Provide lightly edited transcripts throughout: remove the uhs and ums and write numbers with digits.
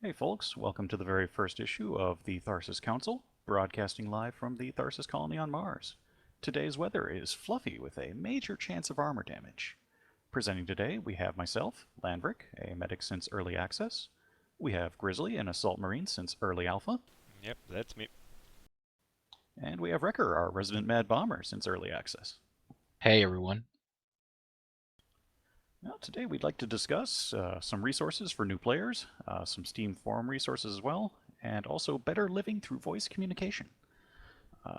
Hey folks, welcome to the very first issue of the Tharsis Council, broadcasting live from the Tharsis colony on Mars. Today's weather is fluffy with a major chance of armor damage. Presenting today, we have myself, Landrick, a medic since early access. We have Grizzly, an assault marine since early alpha. Yep, that's me. And we have Wrecker, our resident mad bomber since early access. Hey everyone. Now, today we'd like to discuss some resources for new players, some Steam forum resources as well, and also better living through voice communication.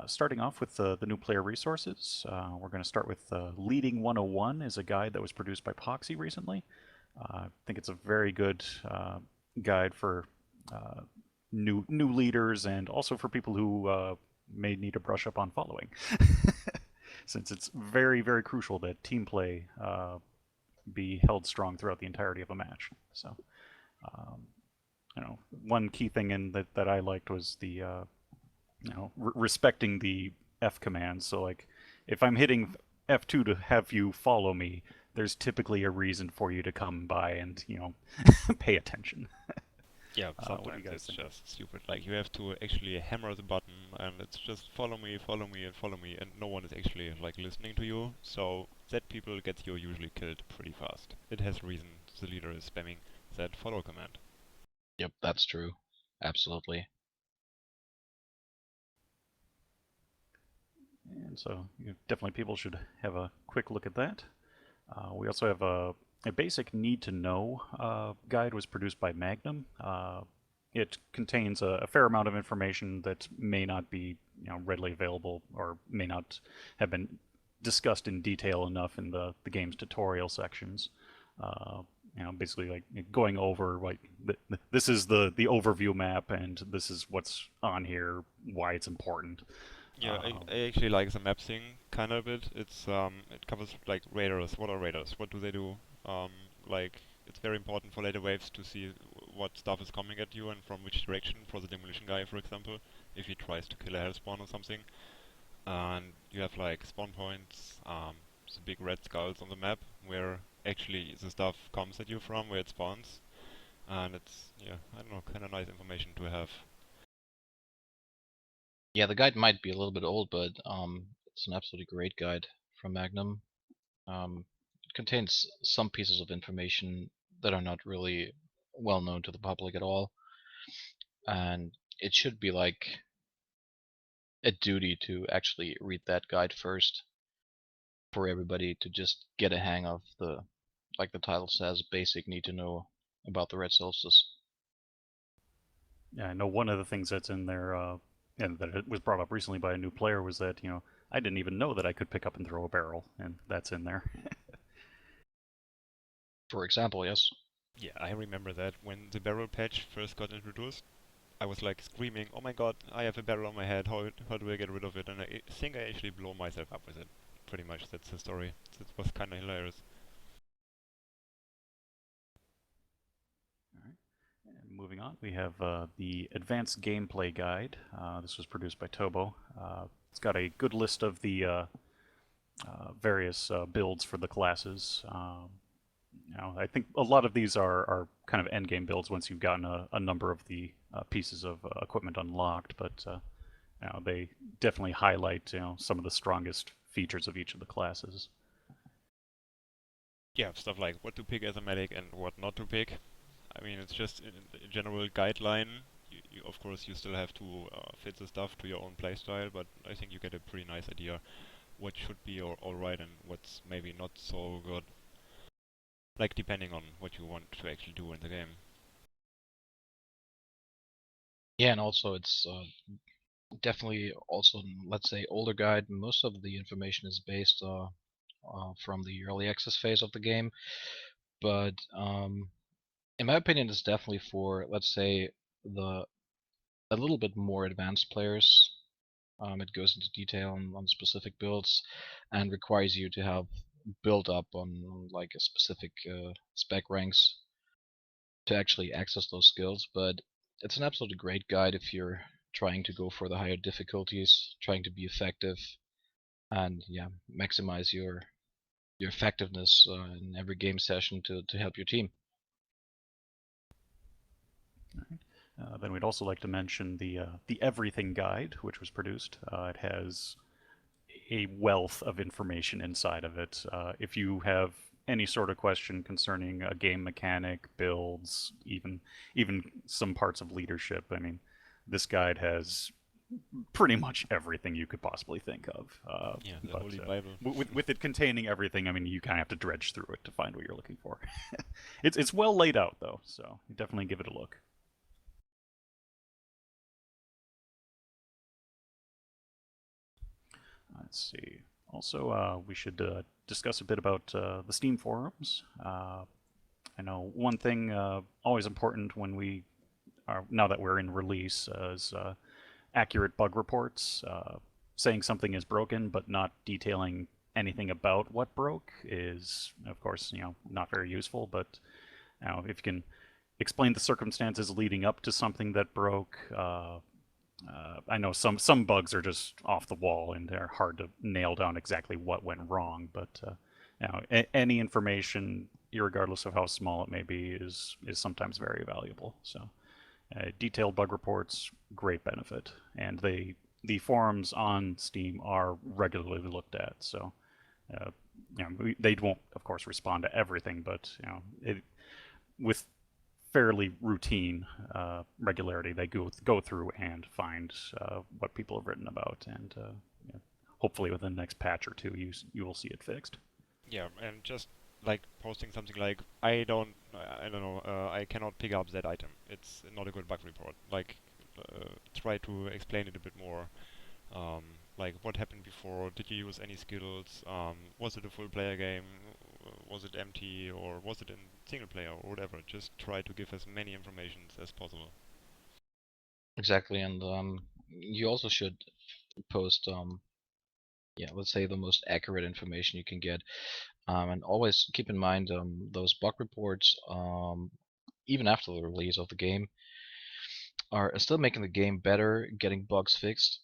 Starting off with the new player resources, we're going to start with Leading 101 is a guide that was produced by Poxy recently. I think it's a very good guide for new leaders and also for people who may need to brush up on following. Since it's very, very crucial that team play be held strong throughout the entirety of a match. So, one key thing that I liked was the respecting the F commands. So like, if I'm hitting F2 to have you follow me, there's typically a reason for you to come by and pay attention. Yeah, What do you sometimes guys it's think? just stupid. Like you have to actually hammer the button and it's just follow me, follow me, and follow me, and no one is actually like listening to you. So that people get you usually killed pretty fast. It has reason the leader is spamming that follow command. Yep, that's true. Absolutely. And so definitely people should have a quick look at that. We also have a basic need to know guide was produced by Magnum. It contains a fair amount of information that may not be readily available or may not have been discussed in detail enough in the game's tutorial sections. Basically like going over like this is the overview map and this is what's on here, why it's important. Yeah, I, Um, I actually like the map thing kind of a bit. It covers like radars. What are radars? What do they do? Um, like it's very important for later waves to see what stuff is coming at you and from which direction. For the demolition guy, for example, if he tries to kill a hellspawn or something, and you have like spawn points, the big red skulls on the map where actually the stuff comes at you from, where it spawns, and it's yeah, I don't know, kind of nice information to have. Yeah, the guide might be a little bit old, but it's an absolutely great guide from Magnum. It contains some pieces of information that are not really well known to the public at all, and it should be like a duty to actually read that guide first for everybody to just get a hang of the, like the title says, basic need to know about the Red Solstice. Yeah, I know one of the things that's in there, and that it was brought up recently by a new player, was that I didn't even know that I could pick up and throw a barrel, and that's in there. For example, yes. Yeah, I remember that when the barrel patch first got introduced, I was like screaming, "Oh my god, I have a barrel on my head. How do I get rid of it?" And I think I actually blow myself up with it. Pretty much, that's the story. It was kind of hilarious. All right. And moving on, we have the Advanced Gameplay Guide. This was produced by Tobo. It's got a good list of the various builds for the classes. I think a lot of these are kind of end game builds once you've gotten a number of the pieces of equipment unlocked, but they definitely highlight some of the strongest features of each of the classes. Yeah, stuff like what to pick as a medic and what not to pick. I mean, it's just a general guideline. Of course, you still have to fit the stuff to your own playstyle, but I think you get a pretty nice idea what should be alright and what's maybe not so good. Like, depending on what you want to actually do in the game. Yeah, and also it's definitely also, let's say, older guide. Most of the information is based from the early access phase of the game, but in my opinion, it's definitely for, let's say, the a little bit more advanced players. It goes into detail on specific builds and requires you to have built up on like a specific spec ranks to actually access those skills. But it's an absolutely great guide if you're trying to go for the higher difficulties, trying to be effective, and yeah, maximize your effectiveness in every game session to help your team. Then we'd also like to mention the Everything Guide, which was produced. It has a wealth of information inside of it. If you have any sort of question concerning a game mechanic, builds, even some parts of leadership, I mean, this guide has pretty much everything you could possibly think of. Yeah, the But Holy Bible. with it containing everything, I mean, you kind of have to dredge through it to find what you're looking for. It's well laid out though, so definitely give it a look. Let's see. Also, we should discuss a bit about the Steam forums. I know one thing always important when we are now that we're in release is accurate bug reports. Saying something is broken but not detailing anything about what broke is, of course, not very useful. But if you can explain the circumstances leading up to something that broke, I know some bugs are just off the wall and they're hard to nail down exactly what went wrong. But any information, regardless of how small it may be, is sometimes very valuable. So detailed bug reports, great benefit, and the forums on Steam are regularly looked at. So uh, they won't, of course, respond to everything, but with fairly routine regularity, they go through and find what people have written about, and hopefully within the next patch or two, you will see it fixed. Yeah, and just like posting something like I don't know, I cannot pick up that item. It's not a good bug report. Like, try to explain it a bit more. Um, like what happened before? Did you use any skills? Was it a full player game? Was it empty or was it in single player or whatever? Just try to give as many informations as possible. Exactly, and you also should post yeah, let's say the most accurate information you can get, and always keep in mind those bug reports, even after the release of the game, are still making the game better, getting bugs fixed,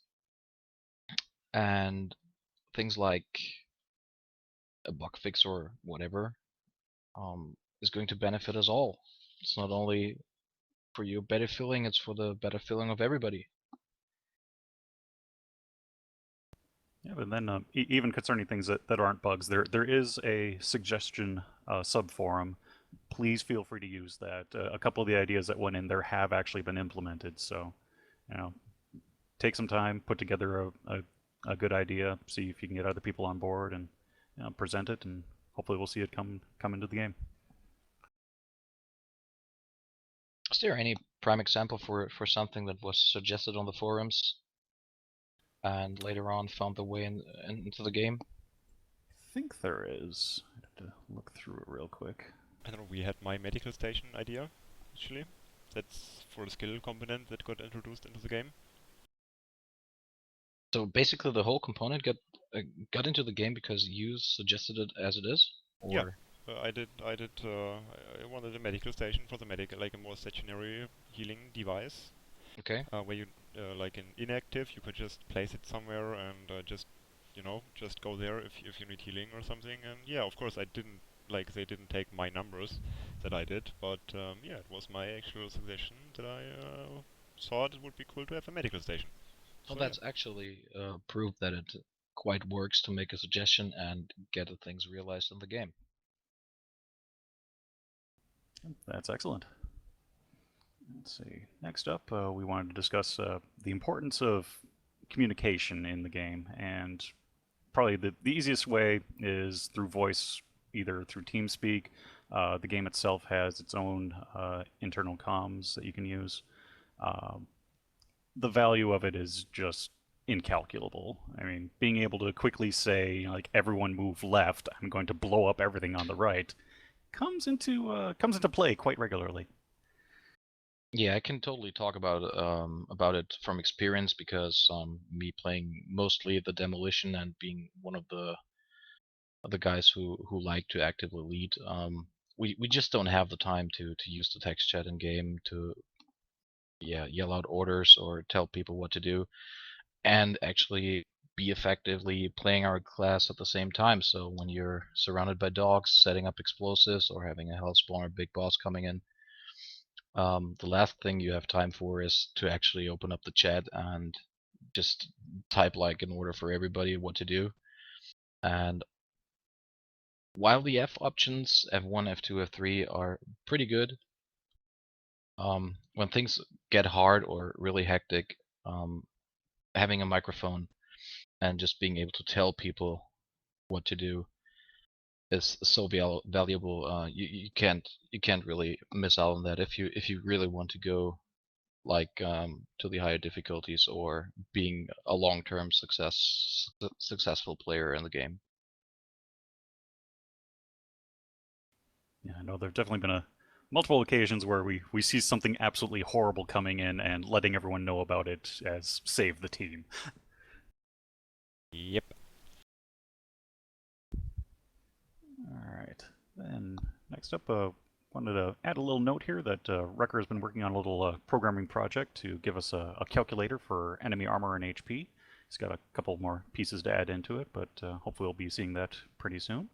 and things like a bug fix or whatever is going to benefit us all. It's not only for your better feeling, it's for the better feeling of everybody. Yeah, but then even concerning things that aren't bugs, there is a suggestion sub forum. Please feel free to use that. A couple of the ideas that went in there have actually been implemented. So, you know, take some time, put together a good idea, see if you can get other people on board, and present it, and hopefully we'll see it come into the game. Is there any prime example for something that was suggested on the forums and later on found their way into the game? I think there is. I have to look through it real quick. I don't know. We had my medical station idea, actually. That's for a skill component that got introduced into the game. So basically, the whole component got into the game because you suggested it as it is, Yeah, or I wanted a medical station for the medical, like a more stationary healing device, okay. where you, like in inactive, you could just place it somewhere and just go there if you need healing or something. And yeah, of course, I didn't like they didn't take my numbers that I did, but yeah, it was my actual suggestion that I thought it would be cool to have a medical station. Well, So yeah. that's actually proof that it quite works to make a suggestion and get the things realized in the game. That's excellent. Let's see. Next up, we wanted to discuss the importance of communication in the game, and probably the easiest way is through voice, either through TeamSpeak. The game itself has its own internal comms that you can use. Um, the value of it is just incalculable. I mean, being able to quickly say, like, everyone move left, I'm going to blow up everything on the right, comes into play quite regularly. Yeah, I can totally talk about it from experience because me playing mostly the demolition and being one of the guys who like to actively lead, we just don't have the time to use the text chat in game to yell out orders or tell people what to do and actually be effectively playing our class at the same time. So when you're surrounded by dogs, setting up explosives or having a hell spawn or big boss coming in, The last thing you have time for is to actually open up the chat and just type like an order for everybody what to do. And while the F options, F1, F2, F3, are pretty good, when things get hard or really hectic, having a microphone and just being able to tell people what to do is so valuable. You can't really miss out on that if you really want to go like to the higher difficulties or being a long-term successful player in the game. Yeah, I know there've definitely been multiple occasions where we see something absolutely horrible coming in and letting everyone know about it as save the team. Yep. All right. Then next up, wanted to add a little note here that Wrecker has been working on a little programming project to give us a calculator for enemy armor and HP. He's got a couple more pieces to add into it, but hopefully we'll be seeing that pretty soon.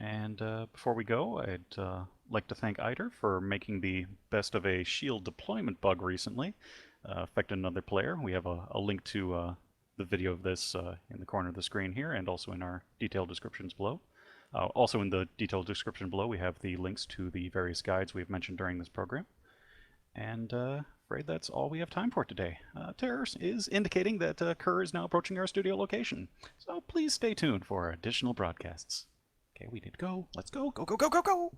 And before we go, I'd like to thank Eider for making the best of a shield deployment bug recently, affected another player. We have a link to the video of this in the corner of the screen here, and also in our detailed descriptions below. Also in the detailed description below, we have the links to the various guides we've mentioned during this program. And afraid that's all we have time for today. Terror is indicating that Kerr is now approaching our studio location, so please stay tuned for additional broadcasts. Okay, we need to go. Let's go. Go, go, go, go, go!